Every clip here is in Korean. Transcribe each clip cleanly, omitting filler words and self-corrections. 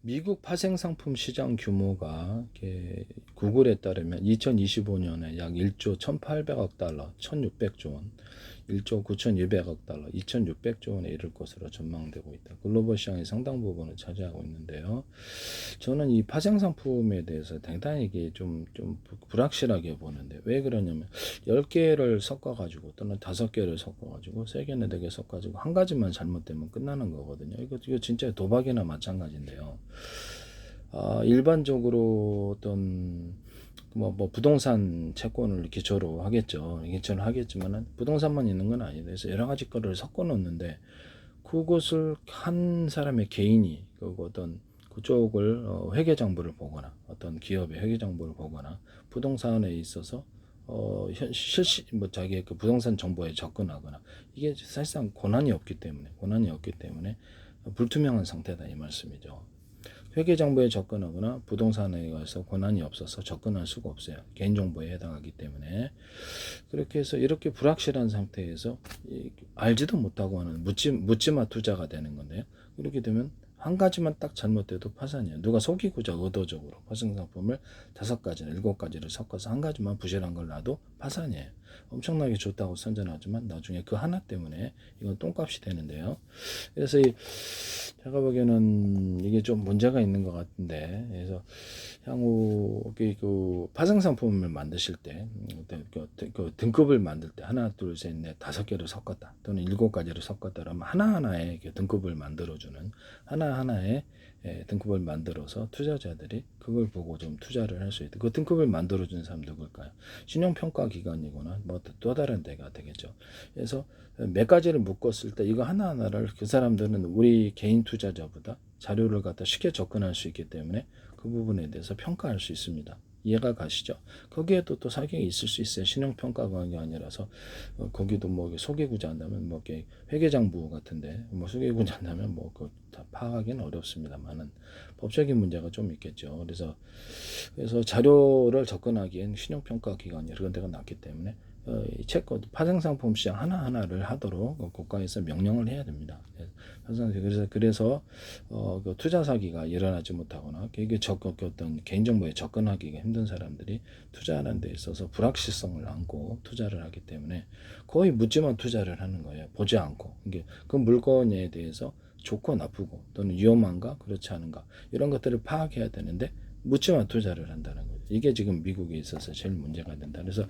미국 파생상품 시장 규모가 구글에 따르면 2025년에 약 1조 1,800억 달러, 1,600조 원, 1조 9,200억 달러, 2,600조 원에 이를 것으로 전망되고 있다. 글로벌 시장의 상당 부분을 차지하고 있는데요. 저는 이 파생상품에 대해서 상당히 이게 좀 불확실하게 보는데, 왜 그러냐면 10개를 섞어가지고 또는 5개를 섞어가지고 3개나 4개 섞어가지고 한 가지만 잘못되면 끝나는 거거든요. 이거 진짜 도박이나 마찬가지인데요. 일반적으로 어떤 부동산 채권을 기초로 하겠죠. 기초를 하겠지만은 부동산만 있는 건 아니다. 그래서 여러 가지 거를 섞어 놓는데, 그것을 한 사람의 개인이 어떤 그쪽을 회계장부를 보거나 어떤 기업의 회계장부를 보거나 부동산에 있어서 실시 자기의 그 부동산 정보에 접근하거나, 이게 사실상 권한이 없기 때문에 불투명한 상태다 이 말씀이죠. 회계정보에 접근하거나 부동산에 가서 권한이 없어서 접근할 수가 없어요. 개인정보에 해당하기 때문에. 그렇게 해서 이렇게 불확실한 상태에서 알지도 못하고 하는 묻지마 투자가 되는 건데요. 그렇게 되면 한 가지만 딱 잘못돼도 파산이에요. 누가 속이고자 의도적으로 파생상품을 5가지나 7가지를 섞어서 한 가지만 부실한 걸 놔도 파산이에요. 엄청나게 좋다고 선전하지만 나중에 그 하나 때문에 이건 똥값이 되는데요. 그래서 제가 보기에는 이게 좀 문제가 있는 것 같은데, 그래서 향후 그 파생상품을 만드실 때, 그 등급을 만들 때 하나, 둘, 셋, 넷, 5개를 섞었다 또는 7가지를 섞었다 그러면 하나하나의 등급을 만들어주는, 하나하나의 등급을 만들어서 투자자들이 그걸 보고 좀 투자를 할 수 있다. 그 등급을 만들어주는 사람 누굴까요? 신용평가기관이거나 뭐 또 다른 데가 되겠죠. 그래서 몇 가지를 묶었을 때 이거 하나하나를 그 사람들은 우리 개인 투자자보다 자료를 갖다 쉽게 접근할 수 있기 때문에 그 부분에 대해서 평가할 수 있습니다. 이해가 가시죠? 거기에도 또 사격이 있을 수 있어요. 신용평가관이 아니라서 거기도 뭐 소개구자 한다면 뭐 회계장부 같은데 뭐 소개구자 한다면 뭐 그 다 파악하기는 어렵습니다만은 법적인 문제가 좀 있겠죠. 그래서 자료를 접근하기엔 신용평가기관이 그런 데가 낫기 때문에 이 채권 파생상품 시장 하나하나를 하도록 국가에서 명령을 해야 됩니다. 그래서 그 투자 사기가 일어나지 못하거나 이게 어떤 개인정보에 접근하기가 힘든 사람들이 투자하는 데 있어서 불확실성을 안고 투자를 하기 때문에 거의 묻지마 투자를 하는 거예요. 보지 않고 이게 그 물건에 대해서 좋고 나쁘고 또는 위험한가 그렇지 않은가 이런 것들을 파악해야 되는데 묻지마 투자를 한다는 거죠. 이게 지금 미국에 있어서 제일 문제가 된다. 그래서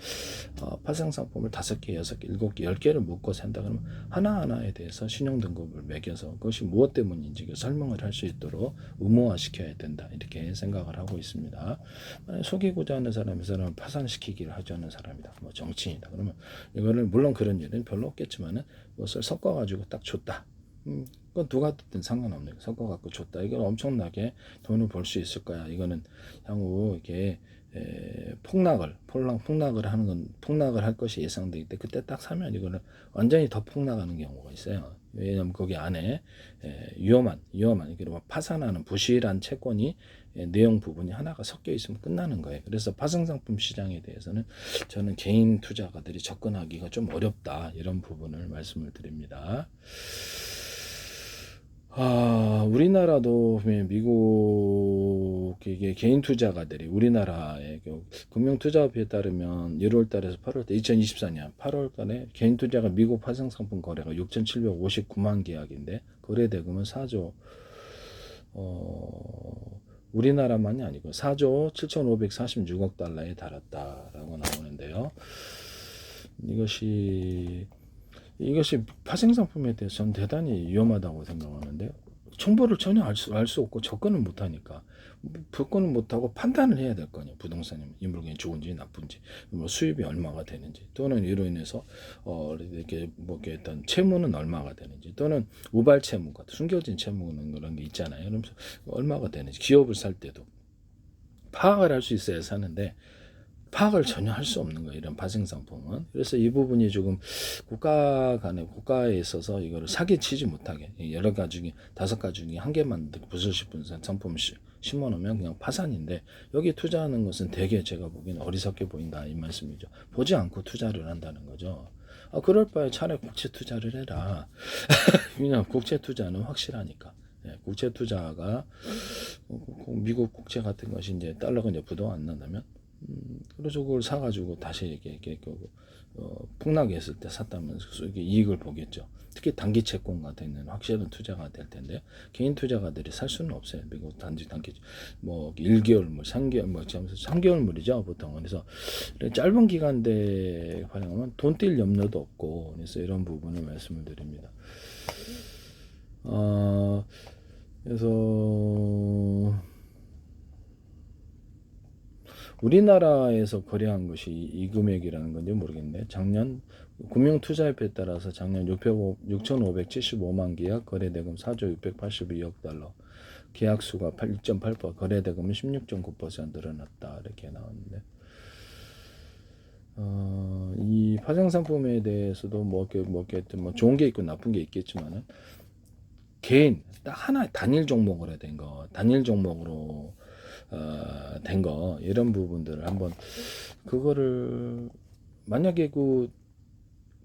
파생상품을 5개, 6개, 7개, 10개를 묶어서 한다 그러면 하나하나에 대해서 신용등급을 매겨서 그것이 무엇 때문인지 설명을 할 수 있도록 의무화시켜야 된다. 이렇게 생각을 하고 있습니다. 속이고자 하는 사람이 사람을 파산시키기를 하지 않는 사람이다. 뭐 정치인이다. 그러면 이거를 물론 그런 일은 별로 없겠지만은 그것을 섞어가지고 딱 줬다. 그건 누가 됐든 상관없네요. 섞어갖고 줬다. 이건 엄청나게 돈을 벌 수 있을 거야. 이거는 향후 이게 폭락을 하는 건 폭락을 할 것이 예상되기 때문에 그때 딱 사면 이거는 완전히 더 폭락하는 경우가 있어요. 왜냐하면 거기 안에 위험한 그리고 파산하는 부실한 채권이 내용 부분이 하나가 섞여 있으면 끝나는 거예요. 그래서 파생상품 시장에 대해서는 저는 개인 투자가들이 접근하기가 좀 어렵다 이런 부분을 말씀을 드립니다. 우리나라도 미국 이게 개인 투자가들이 우리나라의 금융투자협회에 따르면 1월 달에서 8월 달 2024년 8월 달에 개인 투자가 미국 파생상품 거래가 6,759만 계약인데 거래 대금은 4조 우리나라만이 아니고 4조 7,546억 달러에 달했다라고 나오는데요. 이것이 파생상품에 대해서 저는 대단히 위험하다고 생각하는데 정보를 전혀 알 수 없고 접근을 못하니까 접근을 못하고 판단을 해야 될 거 아니에요. 부동산이면 이 물건이 좋은지 나쁜지 뭐 수입이 얼마가 되는지 또는 이로 인해서 이렇게 어떤 채무는 얼마가 되는지 또는 우발 채무가 숨겨진 채무는 그런 게 있잖아요. 그러면서 얼마가 되는지 기업을 살 때도 파악을 할 수 있어야 사는데 파악을 전혀 할 수 없는 거예요. 이런 파생상품은. 그래서 이 부분이 조금 국가에 있어서 이거를 사기치지 못하게 여러 가지 중에 5가지 중에 한 개만 부술 싶은 상품을 심어놓으면 그냥 파산인데 여기 투자하는 것은 되게 제가 보기엔 어리석게 보인다 이 말씀이죠. 보지 않고 투자를 한다는 거죠. 그럴 바에 차라리 국채 투자를 해라. 왜냐하면 국채 투자는 확실하니까. 국채 투자가 미국 국채 같은 것이 이제 달러가 이제 부동 안 난다면 그래서 그걸 사가지고 다시 이렇게 폭락했을 때 샀다면 이게 이익을 보겠죠. 특히 단기 채권 같은 경우는 확실한 투자가 될 텐데요. 개인 투자가들이 살 수는 없어요. 미국 단기 뭐 1개월 물, 3개월 뭐 3개월물이죠 보통. 그래서 짧은 기간대 활용하면 돈 뛸 염려도 없고 그래서 이런 부분을 말씀을 드립니다. 그래서 우리나라에서 거래한 것이 이 금액이라는 건지 모르겠는데 작년 금융투자협회에 따라서 작년 6,575만 계약 거래대금 4조 682억 달러 계약수가 1.8% 거래대금은 16.9% 늘어났다 이렇게 나왔는데 이 파생상품에 대해서도 뭐 좋은 게 있고 나쁜 게 있겠지만은 개인 딱 하나 단일 종목으로 단일 종목으로 된 거 이런 부분들을 한번 그거를 만약에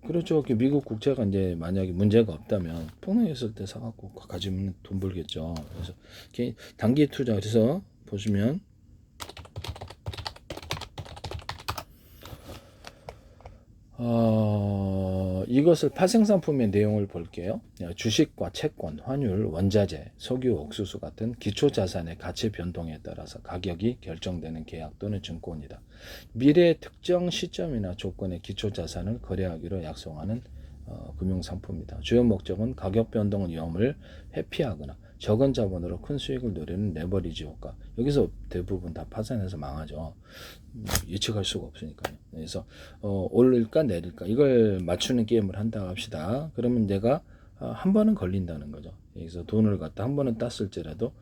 그렇죠. 미국 국채가 이제 만약에 문제가 없다면 폭락했을 때 사갖고 가지면 돈 벌겠죠. 그래서 단기 투자 그래서 보시면 이것을 파생상품의 내용을 볼게요. 주식과 채권, 환율, 원자재, 석유, 옥수수 같은 기초자산의 가치 변동에 따라서 가격이 결정되는 계약 또는 증권이다. 미래의 특정 시점이나 조건의 기초자산을 거래하기로 약속하는 금융상품이다. 주요 목적은 가격 변동 위험을 회피하거나 적은 자본으로 큰 수익을 노리는 레버리지 효과. 여기서 대부분 다 파산해서 망하죠. 예측할 수가 없으니까요. 그래서 오를까 내릴까 이걸 맞추는 게임을 한다 합시다. 그러면 내가 한 번은 걸린다는 거죠. 여기서 돈을 갖다 한 번은 땄을지라도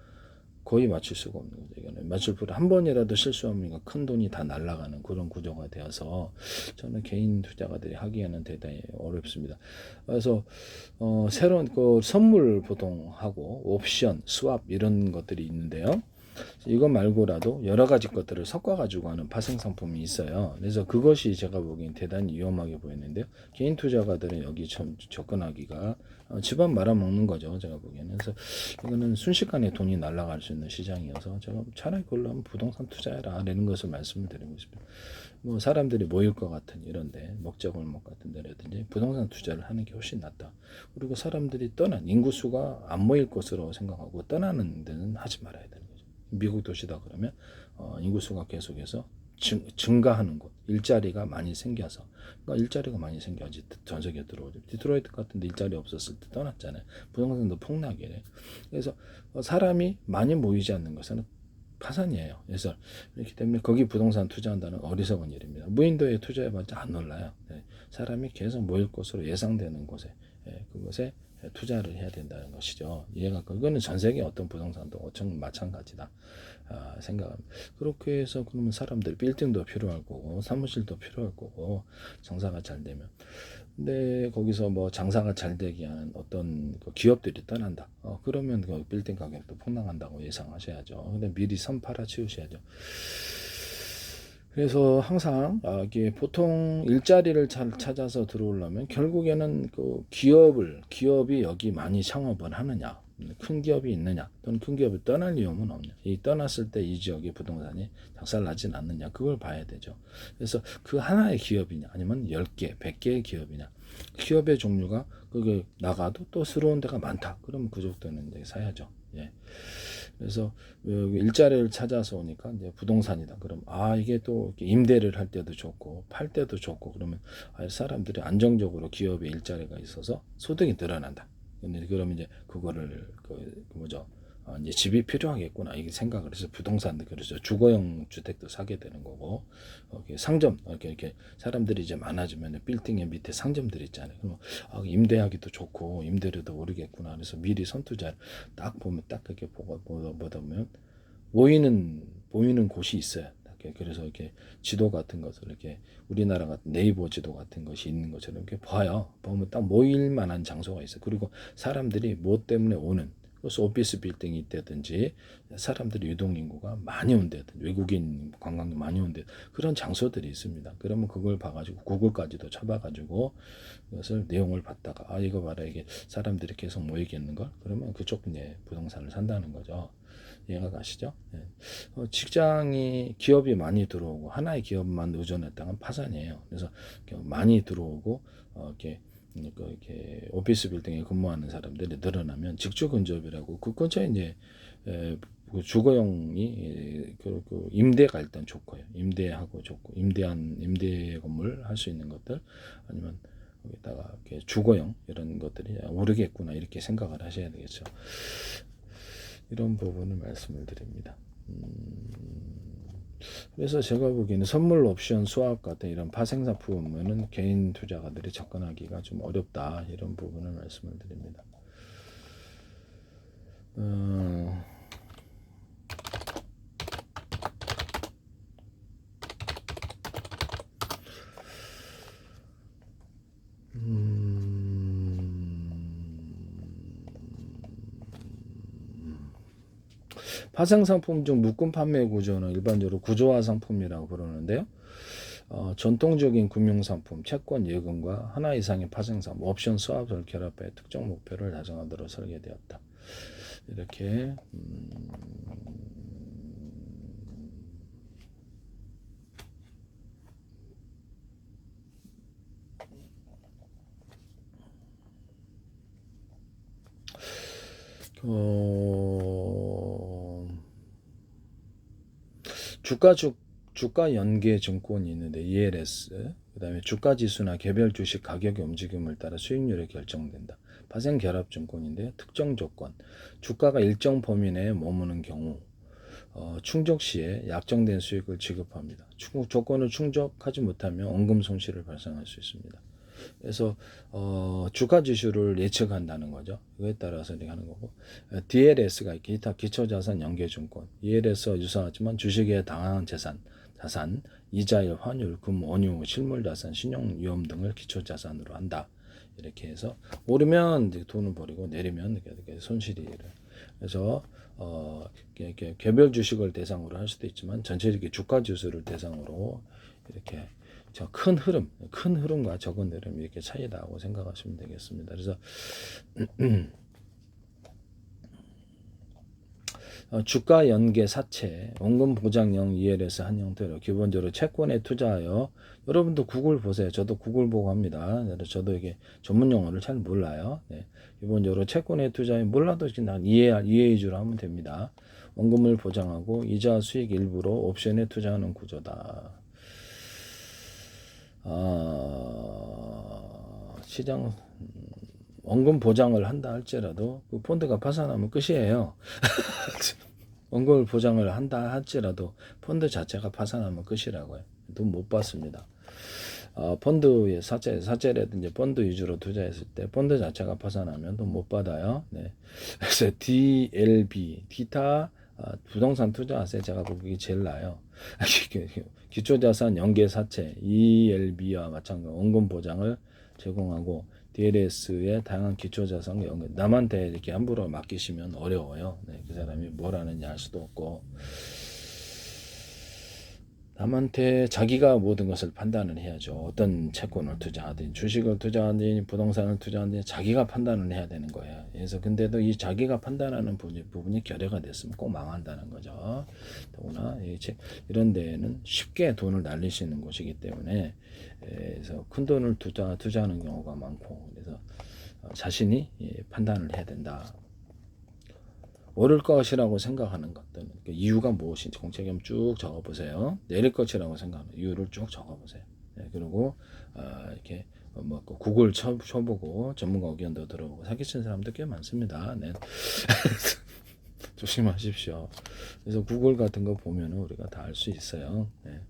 거의 맞출 수가 없는 거죠. 이거는 맞출 필요 한 번이라도 실수하면 큰 돈이 다 날아가는 그런 구조가 되어서 저는 개인 투자가들이 하기에는 대단히 어렵습니다. 그래서 새로운 선물 보통 하고 옵션, 스왑 이런 것들이 있는데요. 이거 말고라도 여러 가지 것들을 섞어 가지고 하는 파생 상품이 있어요. 그래서 그것이 제가 보기엔 대단히 위험하게 보이는데요. 개인 투자가들은 여기 접근하기가 집안 말아먹는 거죠. 제가 보기에는. 그래서 이거는 순식간에 돈이 날아갈 수 있는 시장이어서 제가 차라리 그걸로 하면 부동산 투자해라 라는 것을 말씀을 드리고 있습니다. 뭐 사람들이 모일 것 같은 이런데 먹자골목 같은 데라든지 부동산 투자를 하는 게 훨씬 낫다. 그리고 사람들이 인구수가 안 모일 것으로 생각하고 떠나는 데는 하지 말아야 되는 거죠. 미국 도시다 그러면 인구수가 계속해서 증가하는 곳, 일자리가 많이 생겨서 그러니까 일자리가 많이 생겨야지 전 세계에 들어오죠. 디트로이트 같은 데 일자리 없었을 때 떠났잖아요. 부동산도 폭락이래. 그래서 사람이 많이 모이지 않는 것은 파산이에요. 그래서 그렇기 때문에 거기 부동산 투자한다는 어리석은 일입니다. 무인도에 투자해봤자 안 올라요. 사람이 계속 모일 곳으로 예상되는 곳에 그것에 투자를 해야 된다는 것이죠. 이해가 그거는 전 세계 어떤 부동산도 마찬가지다 생각합니다. 그렇게 해서 그러면 사람들 빌딩도 필요할 거고 사무실도 필요할 거고 장사가 잘 되면 근데 거기서 뭐 장사가 잘 되게 하는 어떤 기업들이 떠난다. 그러면 그 빌딩 가격도 폭락한다고 예상하셔야죠. 근데 미리 선 팔아 치우셔야죠. 그래서 항상 이게 보통 일자리를 잘 찾아서 들어오려면 결국에는 기업이 여기 많이 창업을 하느냐, 큰 기업이 있느냐, 또는 큰 기업이 떠날 위험은 없냐. 이 떠났을 때 이 지역의 부동산이 작살나진 않느냐, 그걸 봐야 되죠. 그래서 그 하나의 기업이냐, 아니면 10개, 100개의 기업이냐. 기업의 종류가 그게 나가도 또 새로운 데가 많다. 그러면 그 정도는 이제 사야죠. 예. 그래서 일자리를 찾아서 오니까 이제 부동산이다. 그럼 이게 또 임대를 할 때도 좋고 팔 때도 좋고 그러면 사람들이 안정적으로 기업에 일자리가 있어서 소득이 늘어난다. 근데 그러면 이제 그거를 이제 집이 필요하겠구나 이게 생각을 해서 부동산 그래서 주거용 주택도 사게 되는 거고 상점 이렇게 사람들이 이제 많아지면 빌딩의 밑에 상점들 있잖아요. 그럼 임대하기도 좋고 임대료도 오르겠구나. 그래서 미리 선투자를 딱 보면 딱 그렇게 보다 보면 보이는 곳이 있어요. 그래서 이렇게 지도 같은 것을 이렇게 우리나라 같은 네이버 지도 같은 것이 있는 것처럼 이렇게 보면 딱 모일 만한 장소가 있어요. 그리고 사람들이 뭐 때문에 오는 그래서 오피스 빌딩이 있다든지 사람들이 유동인구가 많이 온다든지 외국인 관광객 많이 온다 그런 장소들이 있습니다. 그러면 그걸 봐가지고 구글까지도 쳐봐가지고 그것을 내용을 봤다가 이거 봐라 이게 사람들이 계속 모이겠는 걸 그러면 그쪽 부동산을 산다는 거죠. 이해가 가시죠? 네. 직장이 기업이 많이 들어오고 하나의 기업만 의존했다면 파산이에요. 그래서 많이 들어오고 이렇게 오피스 빌딩에 근무하는 사람들이 늘어나면 직주 근접이라고 그 근처에 이제 그 주거용이 그 임대가 일단 좋고요. 임대하고 좋고 임대 건물 할 수 있는 것들 아니면 여기다가 이렇게 주거용 이런 것들이 오르겠구나 이렇게 생각을 하셔야 되겠죠. 이런 부분을 말씀을 드립니다. 그래서 제가 보기에는 선물 옵션 수합 같은 이런 파생상품은 개인 투자가들이 접근하기가 좀 어렵다 이런 부분을 말씀을 드립니다. 파생상품 중 묶음 판매 구조는 일반적으로 구조화 상품이라고 부르는데요. 전통적인 금융상품, 채권, 예금과 하나 이상의 파생상품, 옵션 수합을 결합해 특정 목표를 달성하도록 설계되었다. 이렇게 주가 연계 증권이 있는데 ELS, 그다음에 주가 지수나 개별 주식 가격의 움직임을 따라 수익률이 결정된다. 파생 결합 증권인데 특정 조건, 주가가 일정 범위 내에 머무는 경우 충족 시에 약정된 수익을 지급합니다. 조건을 충족하지 못하면 원금 손실을 발생할 수 있습니다. 그래서 주가 지수를 예측한다는 거죠. 그에 따라서 이렇게 하는 거고 DLS가 기타 기초자산 연계증권 ELS와 유사하지만 주식에 당한 자산, 이자율, 환율, 금, 원유, 실물자산, 신용위험 등을 기초자산으로 한다. 이렇게 해서 오르면 돈을 벌이고 내리면 이렇게 손실이. 그래서 개별 주식을 대상으로 할 수도 있지만 전체적인 주가 지수를 대상으로 이렇게 큰 흐름과 적은 흐름 이렇게 차이다고 생각하시면 되겠습니다. 그래서 주가 연계 사채, 원금 보장형 ELS 한 형태로 기본적으로 채권에 투자하여 여러분도 구글 보세요. 저도 구글 보고 합니다. 저도 이게 전문 용어를 잘 몰라요. 네. 기본적으로 채권에 투자해 몰라도 그냥 이해 위주로 하면 됩니다. 원금을 보장하고 이자 수익 일부로 옵션에 투자하는 구조다. 시장 원금 보장을 한다 할지라도 그 펀드가 파산하면 끝이에요. 원금을 보장을 한다 할지라도 펀드 자체가 파산하면 끝이라고요. 돈 못 받습니다. 펀드의 사채라든지 펀드 위주로 투자했을 때 펀드 자체가 파산하면 돈 못 받아요. 네. 그래서 DLB, 기타 부동산 투자하세요. 제가 보기 제일 나아요. 기초자산 연계사채 ELB와 마찬가지로 원금 보장을 제공하고 DLS의 다양한 기초자산 연계 남한테 이렇게 함부로 맡기시면 어려워요. 네, 그 사람이 뭘 하는지 알 수도 없고 남한테 자기가 모든 것을 판단을 해야죠. 어떤 채권을 투자하든 주식을 투자하든 부동산을 투자하든 자기가 판단을 해야 되는 거예요. 그래서 근데도 이 자기가 판단하는 부분이 결여가 됐으면 꼭 망한다는 거죠. 더구나 이런 데에는 쉽게 돈을 날릴 수 있는 곳이기 때문에 그래서 큰 돈을 투자하는 경우가 많고 그래서 자신이 판단을 해야 된다. 오를 것이라고 생각하는 것들 그 이유가 무엇인지 공책에 쭉 적어보세요. 내릴 것이라고 생각하는 이유를 쭉 적어보세요. 네, 그리고 이렇게 구글 쳐보고 전문가 의견도 들어보고 사기친 사람도 꽤 많습니다. 네. 조심하십시오. 그래서 구글 같은 거 보면 우리가 다 알 수 있어요. 네.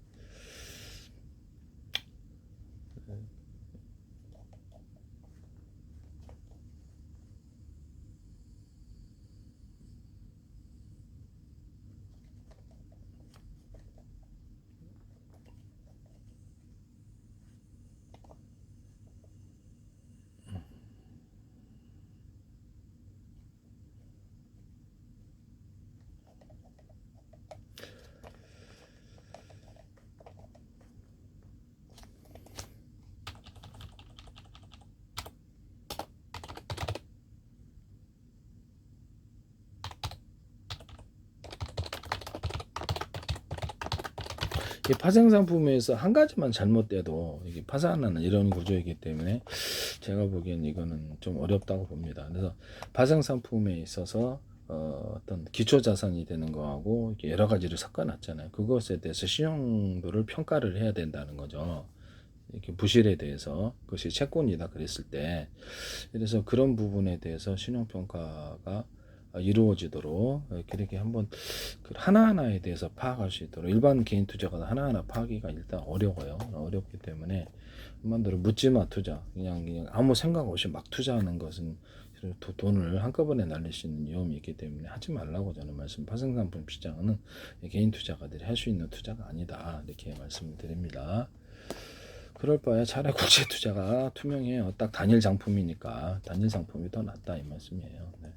이 파생 상품에서 한 가지만 잘못돼도 이게 파산하는 이런 구조이기 때문에 제가 보기엔 이거는 좀 어렵다고 봅니다. 그래서 파생 상품에 있어서 어떤 기초 자산이 되는 거하고 이렇게 여러 가지를 섞어놨잖아요. 그것에 대해서 신용도를 평가를 해야 된다는 거죠. 이렇게 부실에 대해서 그것이 채권이다 그랬을 때, 그래서 그런 부분에 대해서 신용평가가 이루어지도록 이렇게 한번 하나하나에 대해서 파악할 수 있도록, 일반 개인 투자가 하나하나 파악하기가 일단 어려워요. 어렵기 때문에 한마디로 묻지마 투자, 그냥 아무 생각 없이 막 투자하는 것은 돈을 한꺼번에 날릴 수 있는 위험이 있기 때문에 하지 말라고 저는 말씀. 파생상품 시장은 개인 투자가들이 할 수 있는 투자가 아니다, 이렇게 말씀을 드립니다. 그럴 바에 차라리 국제 투자가 투명해요. 딱 단일 상품이니까 단일 상품이 더 낫다, 이 말씀이에요. 네.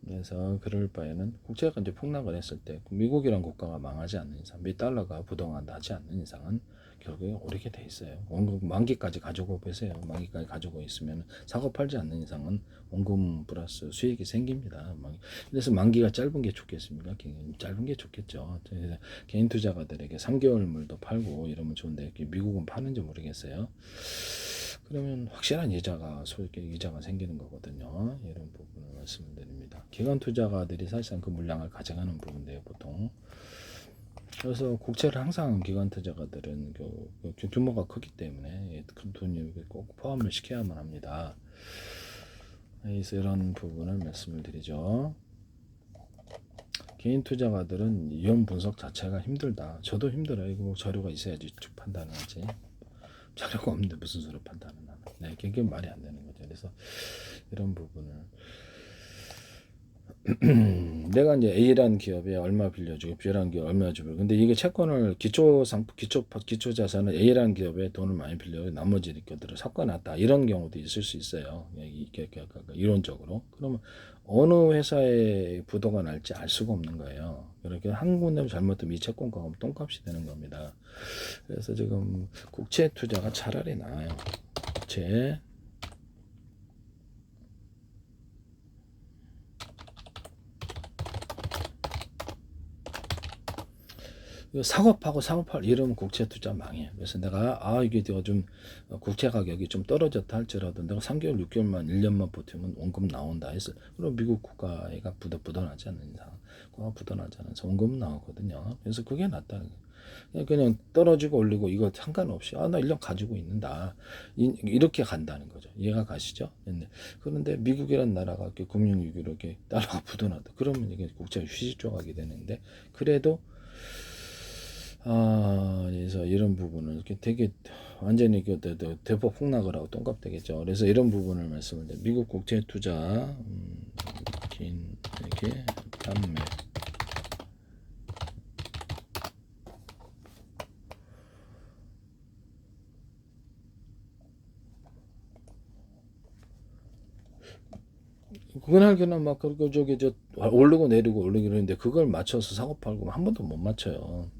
그래서 그럴 바에는 국제가 이제 폭락을 했을 때 미국이란 국가가 망하지 않는 이상, 미 달러가 부동안 나지 않는 이상은 결국에 오르게 돼 있어요. 원금 만기까지 가지고 보세요. 만기까지 가지고 있으면 사고 팔지 않는 이상은 원금 플러스 수익이 생깁니다. 그래서 만기가 짧은 게 좋겠습니까? 짧은 게 좋겠죠. 개인 투자가들에게 3개월물도 팔고 이러면 좋은데 미국은 파는지 모르겠어요. 그러면 확실한 이자가 생기는 거거든요. 이런 부분을 말씀을 드립니다. 기관 투자가들이 사실상 그 물량을 가져가는 부분인데요, 보통. 그래서 국채를 항상 기관 투자가들은 규모가 크기 때문에 큰 돈이 꼭 포함을 시켜야만 합니다. 그래서 이런 부분을 말씀을 드리죠. 개인 투자가들은 위험 분석 자체가 힘들다. 저도 힘들어요. 이거 뭐 자료가 있어야지 판단을 하지. 자료가 없는데 무슨 소리 판단을 하나. 네, 그게 말이 안 되는 거죠. 그래서 이런 부분을 내가 이제 A라는 기업에 얼마 빌려주고 B라는 기업에 얼마 주고, 근데 이게 채권을 기초 자산을 A라는 기업에 돈을 많이 빌려 나머지 것들을 섞어놨다, 이런 경우도 있을 수 있어요. 이론적으로. 그러면 어느 회사의 부도가 날지 알 수가 없는 거예요. 그렇게 한 군데 잘못되면 이 채권가가 똥값이 되는 겁니다. 그래서 지금 국채 투자가 차라리 나아요. 국채. 사고팔 이러면 국채 투자 망해요. 그래서 내가 이게 요즘 국채 가격이 좀 떨어졌다 할지라도 내가 3개월, 6개월만, 1년만 버티면 원금 나온다 해서, 그럼 미국 국가가 부도나지 않는 이상, 부도나지 않은 이상 원금 나오거든요. 그래서 그게 낫다는 거예요. 그냥 떨어지고 올리고 이거 상관없이 나 1년 가지고 있는다, 이렇게 간다는 거죠. 이해가 가시죠? 그런데 미국이란 나라가 금융위기로 이렇게 달러가 부도났다, 그러면 이게 국채가 휴지 조각이 되는데, 그래도 그래서 이런 부분을 이렇게 되게 완전히 대폭 폭락을 하고 똥값 되겠죠. 그래서 이런 부분을 말씀을 드려요. 미국 국채 투자 긴 이렇게 판매. 그날 막 그리고 오르고 내리고 오르고 그러는데 그걸 맞춰서 사고 팔고 한 번도 못 맞춰요.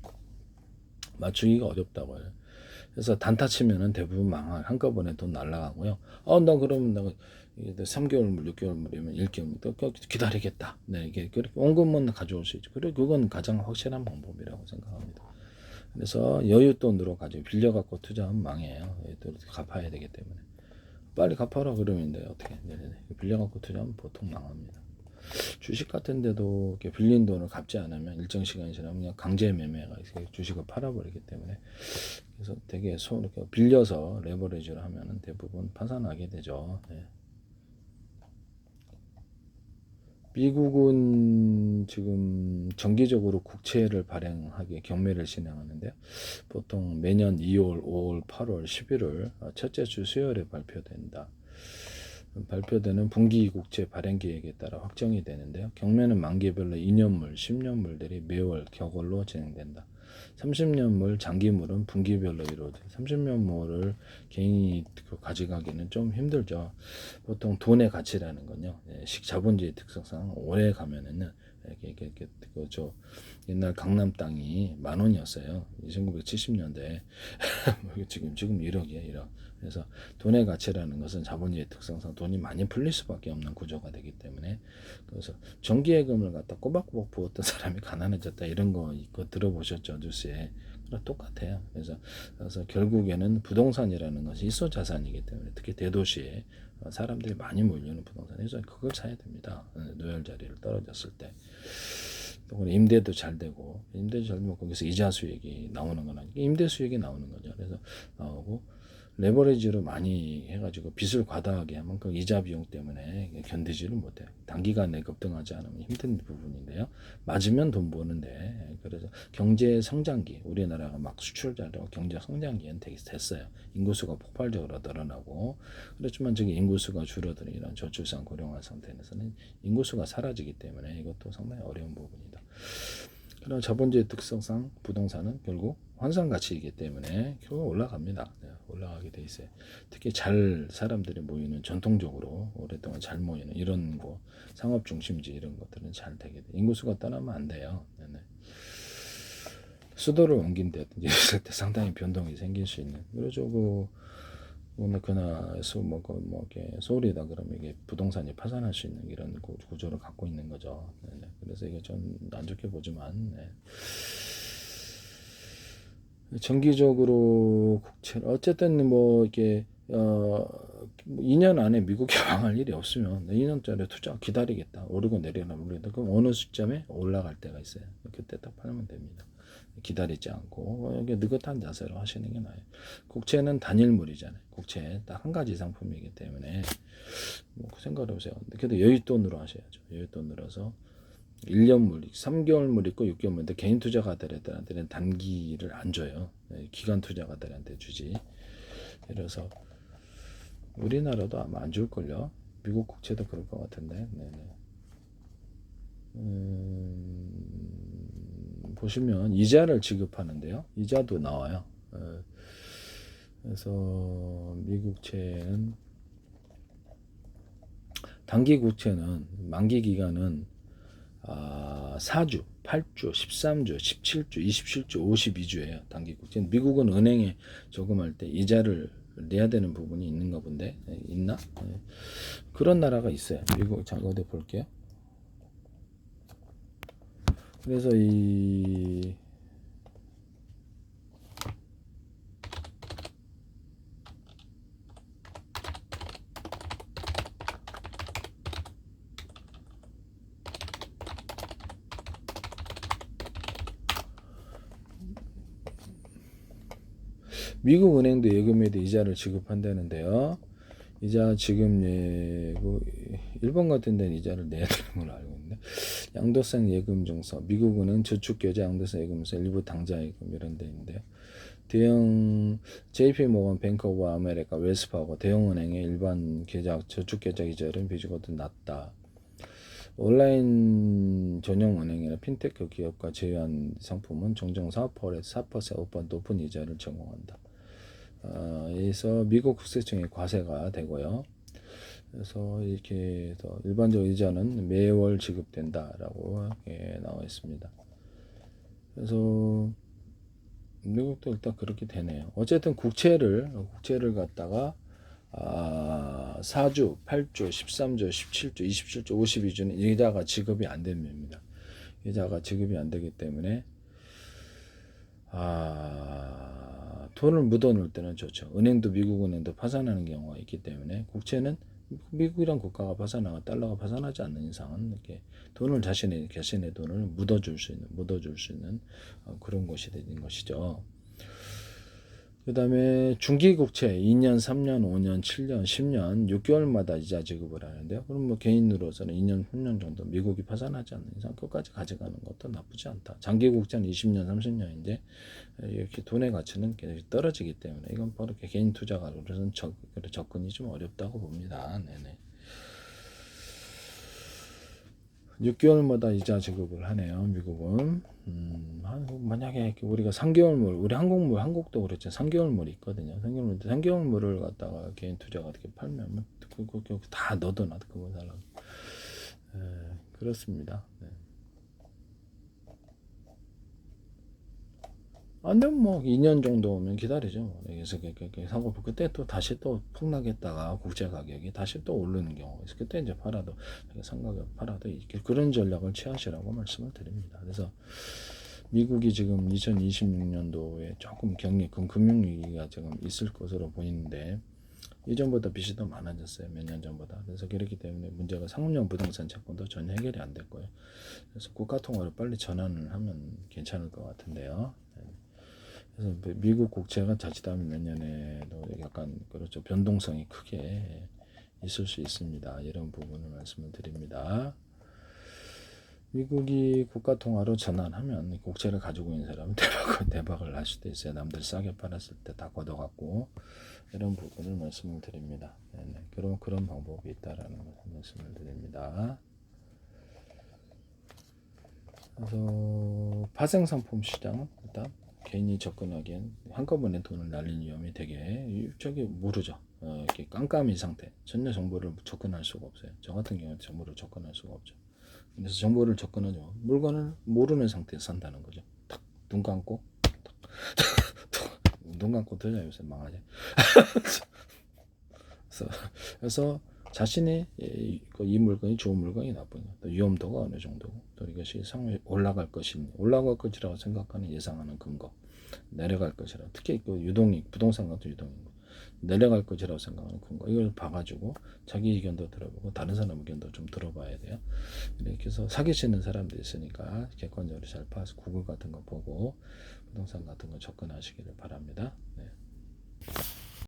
맞추기가 어렵다고요. 그래서 단타 치면은 대부분 한꺼번에 돈 날라가고요. 나 그러면 내가 3개월물, 6개월물이면 1개월물 또 기다리겠다. 네, 이게 그렇게 원금만 가져올 수 있죠. 그리고 그건 가장 확실한 방법이라고 생각합니다. 그래서 여윳돈으로 가지고 빌려갖고 투자하면 망해요. 또 갚아야 되기 때문에. 빨리 갚아라 그러면 돼. 어떻게? 네네네. 빌려갖고 투자하면 보통 망합니다. 주식 같은 데도 이렇게 빌린 돈을 갚지 않으면 일정 시간이 지나면 그냥 강제 매매가 있어요. 주식을 팔아버리기 때문에. 그래서 되게 이렇게 빌려서 레버리지를 하면은 대부분 파산하게 되죠. 네. 미국은 지금 정기적으로 국채를 발행하게 경매를 진행하는데요. 보통 매년 2월, 5월, 8월, 11월 첫째 주 수요일에 발표된다. 발표되는 분기 국채 발행 계획에 따라 확정이 되는데요. 경매는 만기별로 2년물, 10년물들이 매월 격월로 진행된다. 30년물, 장기물은 분기별로 이루어져요. 30년물을 개인이 가져가기는 좀 힘들죠. 보통 돈의 가치라는 건요, 자본주의 특성상 오래 가면은 옛날 강남 땅이 10,000원이었어요. 1970년대. 지금 1억이에요, 1억. 그래서 돈의 가치라는 것은 자본주의 특성상 돈이 많이 풀릴 수밖에 없는 구조가 되기 때문에, 그래서 정기예금을 갖다 꼬박꼬박 부었던 사람이 가난해졌다, 이런 거 들어보셨죠, 뉴스에. 거랑 똑같아요. 그래서 결국에는 부동산이라는 것이 일소 자산이기 때문에 특히 대도시에 사람들이 많이 몰리는 부동산에서 그걸 사야 됩니다. 노열 자리를 떨어졌을 때. 또 임대도 잘 되고 임대도 잘 되면 거기서 이자 수익이 나오는 건 아니고 임대 수익이 나오는 거죠. 그래서 나오고 레버리지로 많이 해가지고 빚을 과다하게 하면 그 이자 비용 때문에 견디지를 못해요. 단기간에 급등하지 않으면 힘든 부분인데요. 맞으면 돈 버는데 그래서 경제 성장기 우리나라가 막 수출 잘하고 경제 성장기엔 되게 됐어요. 인구수가 폭발적으로 늘어나고 그렇지만 저기 인구수가 줄어드는 이런 저출산 고령화 상태에서는 인구수가 사라지기 때문에 이것도 상당히 어려운 부분이다. 그런 자본주의 특성상 부동산은 결국 환상 가치이기 때문에 결국 올라갑니다. 올라가게 돼 있어요. 특히 잘 사람들이 모이는 전통적으로 오랫동안 잘 모이는 이런 거 상업 중심지 이런 것들은 잘 되게 돼. 인구수가 떠나면 안 돼요. 네네. 수도를 옮긴다든지 했을 때 상당히 변동이 생길 수 있는. 그래서 오늘 그나서 이렇게 서울이다 그러면 이게 부동산이 파산할 수 있는 이런 구조를 갖고 있는 거죠. 네네. 그래서 이게 좀 안 좋게 보지만. 네. 정기적으로 국채 어쨌든 이렇게 2년 안에 미국 개방할 일이 없으면 2년짜리 투자 기다리겠다. 오르고 내리나 모르겠다. 그럼 어느 시점에 올라갈 때가 있어요. 그때 딱 팔면 됩니다. 기다리지 않고 여기 느긋한 자세로 하시는 게 나아요. 국채는 단일물이잖아요. 국채 딱 한 가지 상품이기 때문에 그 생각을 해보세요. 그래도 여윳돈으로 하셔야죠. 여윳돈으로서 1년물, 3개월물 있고 6개월물인데 개인 투자가들한테는 단기를 안 줘요. 기간 투자가들한테 주지. 그래서 우리나라도 아마 안 줄걸요. 미국 국채도 그럴 것 같은데. 네네. 보시면 이자를 지급하는데요. 이자도 나와요. 그래서 미국채는 단기 국채는 만기 기간은 4주, 8주, 13주, 17주, 27주, 52주예요. 단기 국채는. 미국은 은행에 저금할 때 이자를 내야 되는 부분이 있는가 본데 있나? 그런 나라가 있어요. 미국 자 어디 볼게요. 그래서 이 미국 은행도 예금에 대해 이자를 지급한다는데요. 이자 지급 예고 일본 같은 데는 이자를 내야 되는 걸로 알고 있는데 양도세 예금 증서 미국은행 저축계좌 양도세 예금서 일부 당좌 예금 이런 데 있는데요. 대형 JP 모건 뱅크 오브 아메리카 웰스파고 대형 은행의 일반 계좌 저축계좌 이자율은 비교보다 낮다. 온라인 전용 은행이나 핀테크 기업과 제휴한 상품은 종종 4%에서 4% 높은 이자를 제공한다. 그래서 미국 국세청의 과세가 되고요. 그래서 이렇게 해서 일반적 이자는 매월 지급된다라고 나와 있습니다. 그래서 미국도 일단 그렇게 되네요. 어쨌든 국채를 갖다가 4주, 8주, 13주, 17주, 27주, 52주는 이자가 지급이 안 됩니다. 이자가 지급이 안 되기 때문에 돈을 묻어놓을 때는 좋죠. 은행도 미국 은행도 파산하는 경우가 있기 때문에 국채는 미국이란 국가가 파산하고 달러가 파산하지 않는 이상은 이렇게 돈을 자신의 돈을 묻어줄 수 있는 그런 것이 되는 것이죠. 그 다음에 중기국채 2년, 3년, 5년, 7년, 10년, 6개월마다 이자 지급을 하는데요. 그럼 개인으로서는 2년, 3년 정도 미국이 파산하지 않는 이상 끝까지 가져가는 것도 나쁘지 않다. 장기국채는 20년, 30년인데 이렇게 돈의 가치는 계속 떨어지기 때문에 이건 바로 개인 투자가로서는 접근이 좀 어렵다고 봅니다. 네네. 6개월마다 이자 지급을 하네요. 미국은. 만약에 우리가 3개월물, 우리 한국도 그렇죠. 3개월물이 있거든요. 3개월물을 갖다가 개인 투자가 어떻게 팔면 그거 다 넣어놔 그거 달라고. 그렇습니다. 네. 아니면 2년 정도 오면 기다리죠. 그래서 사고 그때 또 다시 또 폭락했다가 국제 가격이 다시 또 오르는 경우가 있어. 그때 이제 상가격 팔아도 그런 전략을 취하시라고 말씀을 드립니다. 그래서 미국이 지금 2026년도에 조금 금융위기가 지금 있을 것으로 보이는데 이전보다 빚이 더 많아졌어요. 몇 년 전보다. 그래서 그렇기 때문에 문제가 상업용 부동산 채권도 전혀 해결이 안 될 거예요. 그래서 국가통화로 빨리 전환을 하면 괜찮을 것 같은데요. 그래서 미국 국채가 자칫하면 몇 년에도 약간 그렇죠. 변동성이 크게 있을 수 있습니다. 이런 부분을 말씀을 드립니다. 미국이 국가통화로 전환하면 국채를 가지고 있는 사람은 대박을 날 수도 있어요. 남들 싸게 팔았을 때 다 걷어갖고 이런 부분을 말씀을 드립니다. 네네. 그런 방법이 있다라는 말씀을 드립니다. 그래서 파생상품 시장 일단 개인이 접근하기엔 한꺼번에 돈을 날리는 위험이 되게 저기 모르죠. 이렇게 깜깜이 상태 전혀 정보를 접근할 수가 없어요. 저 같은 경우는 정보를 접근할 수가 없죠. 그래서 정보를 접근하죠. 물건을 모르는 상태에서 산다는 거죠. 탁 눈 감고 눈 감고 들어요. 요새 망하지. 그래서 자신이 이 물건이 좋은 물건이 나쁜 것, 또 위험도가 어느 정도고, 또 이것이 상위 올라갈 것이라고 생각하는 예상하는 근거, 내려갈 것이라, 특히 그 유동인 부동산 같은 유동인 내려갈 것이라고 생각하는 근거, 이걸 봐가지고 자기 의견도 들어보고 다른 사람 의견도 좀 들어봐야 돼요. 이렇게 해서 사기치는 사람도 있으니까 객관적으로 잘 봐서 구글 같은 거 보고 부동산 같은 거 접근하시기를 바랍니다. 네.